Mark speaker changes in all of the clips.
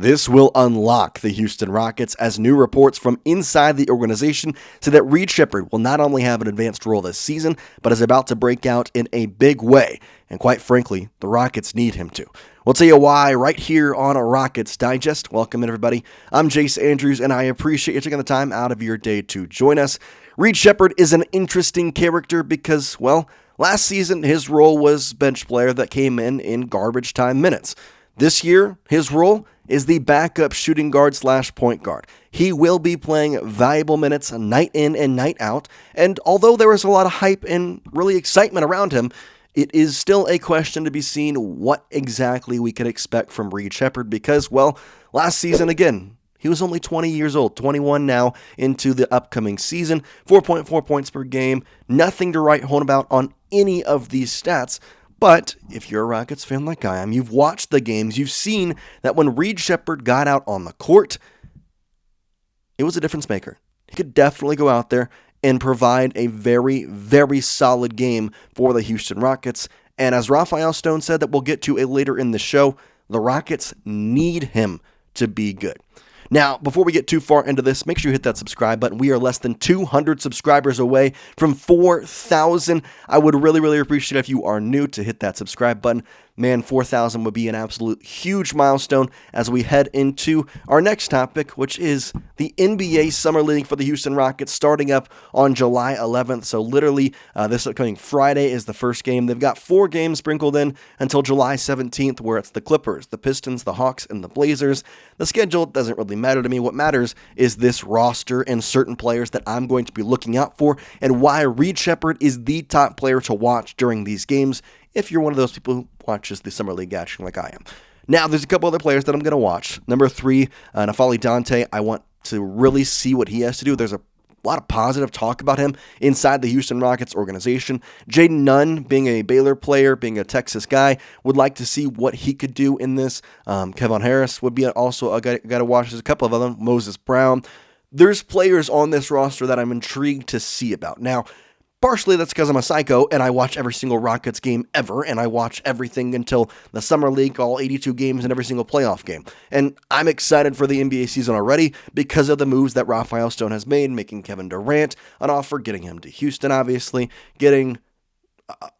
Speaker 1: This will unlock the Houston Rockets as new reports from inside the organization say that Reed Sheppard will not only have an advanced role this season, but is about to break out in a big way. And quite frankly, the Rockets need him to. We'll tell you why right here on a Rockets Digest. Welcome in, everybody. I'm Jace Andrews, and I appreciate you taking the time out of your day to join us. Reed Sheppard is an interesting character because, well, last season his role was bench player that came in garbage time minutes. This year, his role is the backup shooting guard / point guard. He will be playing valuable minutes night in and night out, and although there is a lot of hype and really excitement around him, it is still a question to be seen what exactly we can expect from Reed Sheppard because, well, last season, again, he was only 20 years old, 21 now into the upcoming season, 4.4 points per game, nothing to write home about on any of these stats. But if you're a Rockets fan like I am, you've watched the games, you've seen that when Reed Sheppard got out on the court, it was a difference maker. He could definitely go out there and provide a very, very solid game for the Houston Rockets. And as Raphael Stone said that we'll get to later in the show, the Rockets need him to be good. Now, before we get too far into this, make sure you hit that subscribe button. We are less than 200 subscribers away from 4,000. I would really, really appreciate it if you are new to hit that subscribe button. Man, 4,000 would be an absolute huge milestone as we head into our next topic, which is the NBA Summer League for the Houston Rockets starting up on July 11th. So literally this upcoming Friday is the first game. They've got 4 games sprinkled in until July 17th, where it's the Clippers, the Pistons, the Hawks, and the Blazers. The schedule doesn't really matter to me. What matters is this roster and certain players that I'm going to be looking out for and why Reed Sheppard is the top player to watch during these games if you're one of those people who watches the Summer League action like I am. Now, there's a couple other players that I'm going to watch. Number 3, N'Faly Dante. I want to really see what he has to do. There's a lot of positive talk about him inside the Houston Rockets organization. Jaden Nunn, being a Baylor player, being a Texas guy, would like to see what he could do in this. Kevin Harris would be also a guy to watch. There's a couple of them. Moses Brown. There's players on this roster that I'm intrigued to see about. Now, partially that's because I'm a psycho and I watch every single Rockets game ever, and I watch everything until the Summer League, all 82 games and every single playoff game. And I'm excited for the NBA season already because of the moves that Raphael Stone has made, making Kevin Durant an offer, getting him to Houston, obviously, getting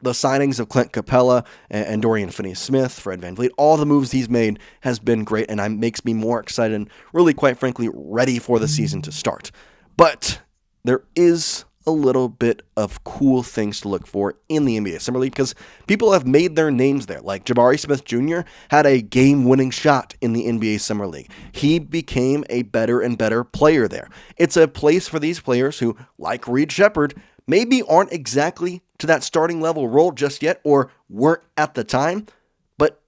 Speaker 1: the signings of Clint Capella and Dorian Finney-Smith, Fred VanVleet. All the moves he's made has been great, and makes me more excited and really, quite frankly, ready for the season to start. But there is a little bit of cool things to look for in the NBA Summer League because people have made their names there. Like Jabari Smith Jr. had a game-winning shot in the NBA Summer League. He became a better and better player there. It's a place for these players who, like Reed Sheppard, maybe aren't exactly to that starting level role just yet or weren't at the time, but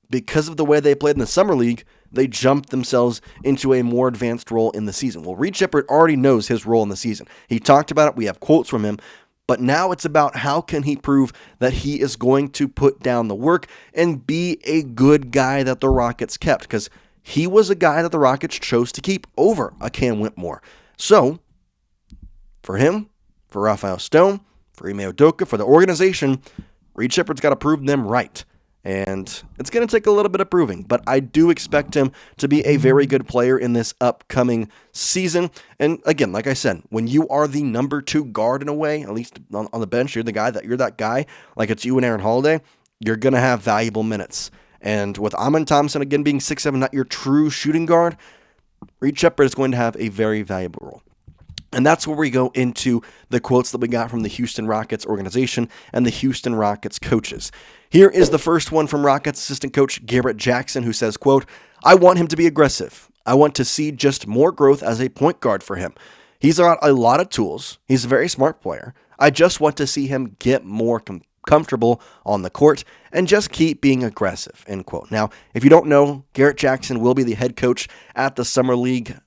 Speaker 1: because of the way they played in the Summer League, they jumped themselves into a more advanced role in the season. Well, Reed Sheppard already knows his role in the season. He talked about it. We have quotes from him. But now it's about how can he prove that he is going to put down the work and be a good guy that the Rockets kept, because he was a guy that the Rockets chose to keep over a Cam Whitmore. So, for him, for Raphael Stone, for Ime Udoka, for the organization, Reed Sheppard's got to prove them right. And it's going to take a little bit of proving, but I do expect him to be a very good player in this upcoming season. And again, like I said, when you are the number 2 guard in a way, at least on the bench, you're that guy, like it's you and Aaron Holiday, you're going to have valuable minutes. And with Amen Thompson, again, being 6'7", not your true shooting guard, Reed Sheppard is going to have a very valuable role. And that's where we go into the quotes that we got from the Houston Rockets organization and the Houston Rockets coaches. Here is the first one from Rockets assistant coach Garrett Jackson, who says, quote, "I want him to be aggressive. I want to see just more growth as a point guard for him. He's got a lot of tools. He's a very smart player. I just want to see him get more comfortable on the court and just keep being aggressive," end quote. Now, if you don't know, Garrett Jackson will be the head coach at the Summer League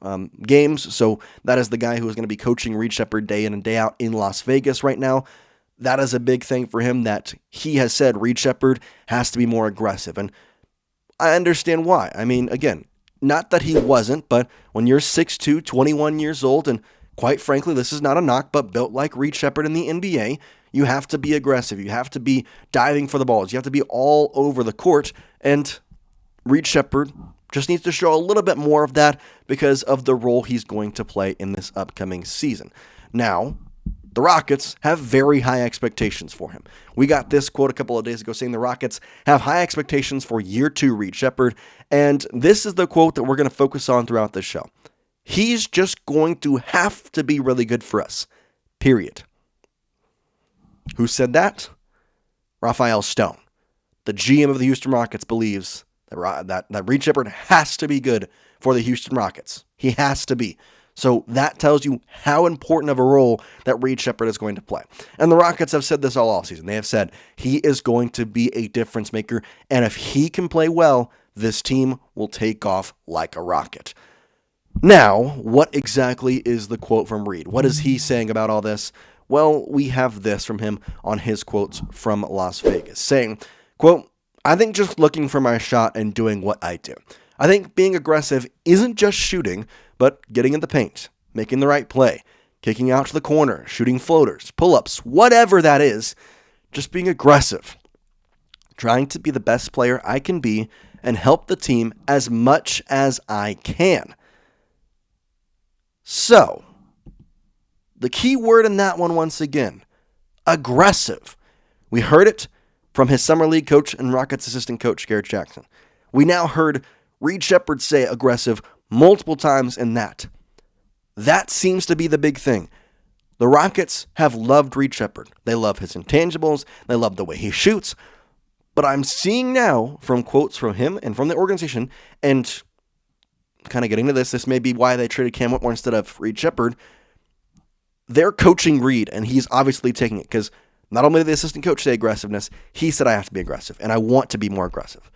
Speaker 1: games. So that is the guy who is going to be coaching Reed Sheppard day in and day out in Las Vegas right now. That is a big thing for him that he has said Reed Sheppard has to be more aggressive. And I understand why. I mean, again, not that he wasn't, but when you're 6'2", 21 years old, and quite frankly, this is not a knock, but built like Reed Sheppard in the NBA, you have to be aggressive. You have to be diving for the balls. You have to be all over the court. And Reed Sheppard Just needs to show a little bit more of that because of the role he's going to play in this upcoming season. Now, the Rockets have very high expectations for him. We got this quote a couple of days ago saying the Rockets have high expectations for year 2 Reed Sheppard, and this is the quote that we're going to focus on throughout this show. He's just going to have to be really good for us, period. Who said that? Raphael Stone. The GM of the Houston Rockets believes that Reed Sheppard has to be good for the Houston Rockets. He has to be. So that tells you how important of a role that Reed Sheppard is going to play. And the Rockets have said this all offseason. They have said he is going to be a difference maker, and if he can play well, this team will take off like a rocket. Now, what exactly is the quote from Reed? What is he saying about all this? Well, we have this from him on his quotes from Las Vegas, saying, quote, "I think just looking for my shot and doing what I do. I think being aggressive isn't just shooting, but getting in the paint, making the right play, kicking out to the corner, shooting floaters, pull-ups, whatever that is, just being aggressive. Trying to be the best player I can be and help the team as much as I can." So, the key word in that one once again, aggressive. We heard it from his summer league coach and Rockets assistant coach, Garrett Jackson. We now heard Reed Sheppard say aggressive multiple times in that. That seems to be the big thing. The Rockets have loved Reed Sheppard. They love his intangibles. They love the way he shoots. But I'm seeing now from quotes from him and from the organization, and kind of getting to this may be why they traded Cam Whitmore instead of Reed Sheppard. They're coaching Reed, and he's obviously taking it because not only did the assistant coach say aggressiveness, he said I have to be aggressive, and I want to be more aggressive.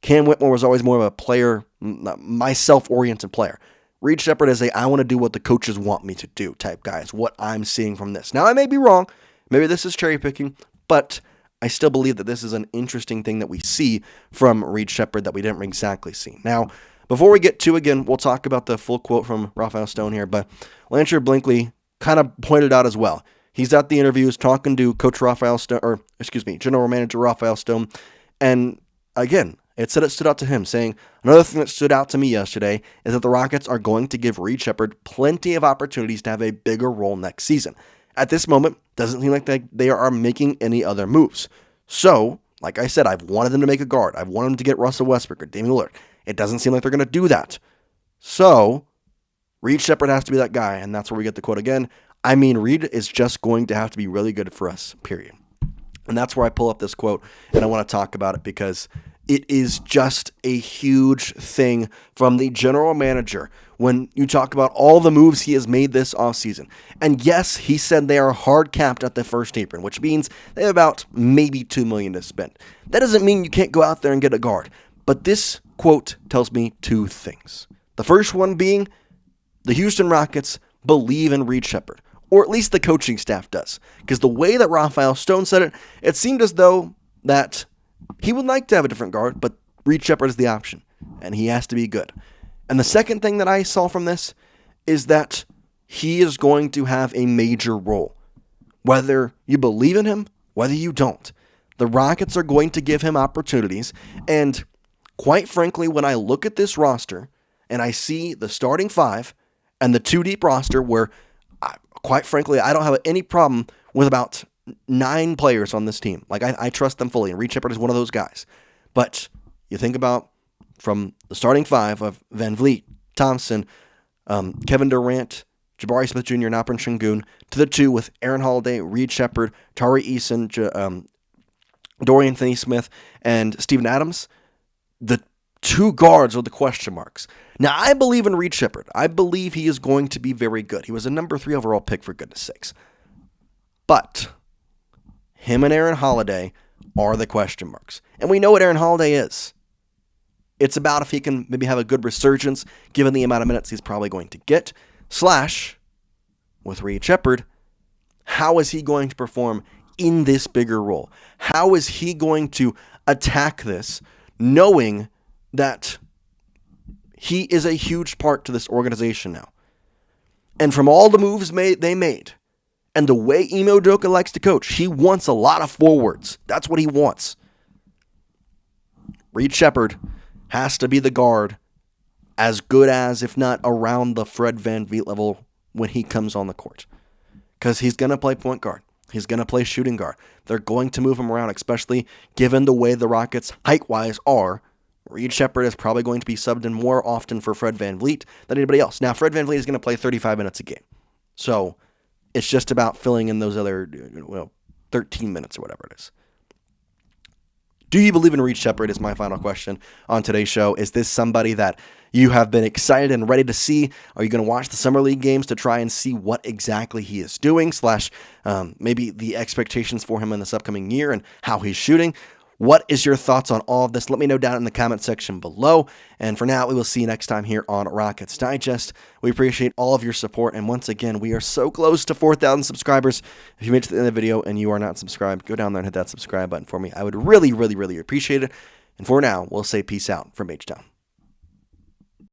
Speaker 1: Cam Whitmore was always more of a player, myself-oriented player. Reed Sheppard is I want to do what the coaches want me to do type guy is what I'm seeing from this. Now, I may be wrong. Maybe this is cherry picking, but I still believe that this is an interesting thing that we see from Reed Sheppard that we didn't exactly see. Now, before we get to, again, we'll talk about the full quote from Raphael Stone here, but Lancer Blinkley kind of pointed out as well. He's at the interviews talking to Coach Raphael Stone, General Manager Raphael Stone, and again, it stood out to him, saying, another thing that stood out to me yesterday is that the Rockets are going to give Reed Sheppard plenty of opportunities to have a bigger role next season. At this moment, doesn't seem like they are making any other moves. So, like I said, I've wanted them to make a guard. I've wanted them to get Russell Westbrook or Damian Lillard. It doesn't seem like they're going to do that. So, Reed Sheppard has to be that guy, and that's where we get the quote again. I mean, Reed is just going to have to be really good for us, period. And that's where I pull up this quote, and I want to talk about it because it is just a huge thing from the general manager when you talk about all the moves he has made this offseason. And yes, he said they are hard capped at the first apron, which means they have about maybe $2 million to spend. That doesn't mean you can't go out there and get a guard. But this quote tells me two things. The first one being the Houston Rockets believe in Reed Sheppard, or at least the coaching staff does. Because the way that Raphael Stone said it, it seemed as though that he would like to have a different guard, but Reed Sheppard is the option, and he has to be good. And the second thing that I saw from this is that he is going to have a major role. Whether you believe in him, whether you don't, the Rockets are going to give him opportunities. And quite frankly, when I look at this roster and I see the starting five and the two-deep roster where, quite frankly, I don't have any problem with about 9 players on this team. Like, I trust them fully, and Reed Sheppard is one of those guys. But you think about from the starting five of Vanvleet, Thompson, Kevin Durant, Jabari Smith Jr., and Alperen Şengün, to the 2 with Aaron Holiday, Reed Sheppard, Tari Eason, Dorian Finney-Smith, and Steven Adams. The 2 guards are the question marks. Now, I believe in Reed Sheppard. I believe he is going to be very good. He was a number 3 overall pick, for goodness sakes. But him and Aaron Holiday are the question marks. And we know what Aaron Holiday is. It's about if he can maybe have a good resurgence, given the amount of minutes he's probably going to get. / with Reed Sheppard, how is he going to perform in this bigger role? How is he going to attack this, knowing that he is a huge part to this organization now? And from all the moves they made, and the way Ime Udoka likes to coach, he wants a lot of forwards. That's what he wants. Reed Sheppard has to be the guard as good as, if not around the Fred VanVleet level when he comes on the court. Because he's going to play point guard. He's going to play shooting guard. They're going to move him around, especially given the way the Rockets height-wise are. Reed Sheppard is probably going to be subbed in more often for Fred VanVleet than anybody else. Now, Fred VanVleet is going to play 35 minutes a game. So it's just about filling in those other 13 minutes or whatever it is. Do you believe in Reed Sheppard is my final question on today's show. Is this somebody that you have been excited and ready to see? Are you going to watch the Summer League games to try and see what exactly he is doing, / maybe the expectations for him in this upcoming year and how he's shooting? What is your thoughts on all of this? Let me know down in the comment section below. And for now, we will see you next time here on Rockets Digest. We appreciate all of your support. And once again, we are so close to 4,000 subscribers. If you made it to the end of the video and you are not subscribed, go down there and hit that subscribe button for me. I would really, really, really appreciate it. And for now, we'll say peace out from H-Town.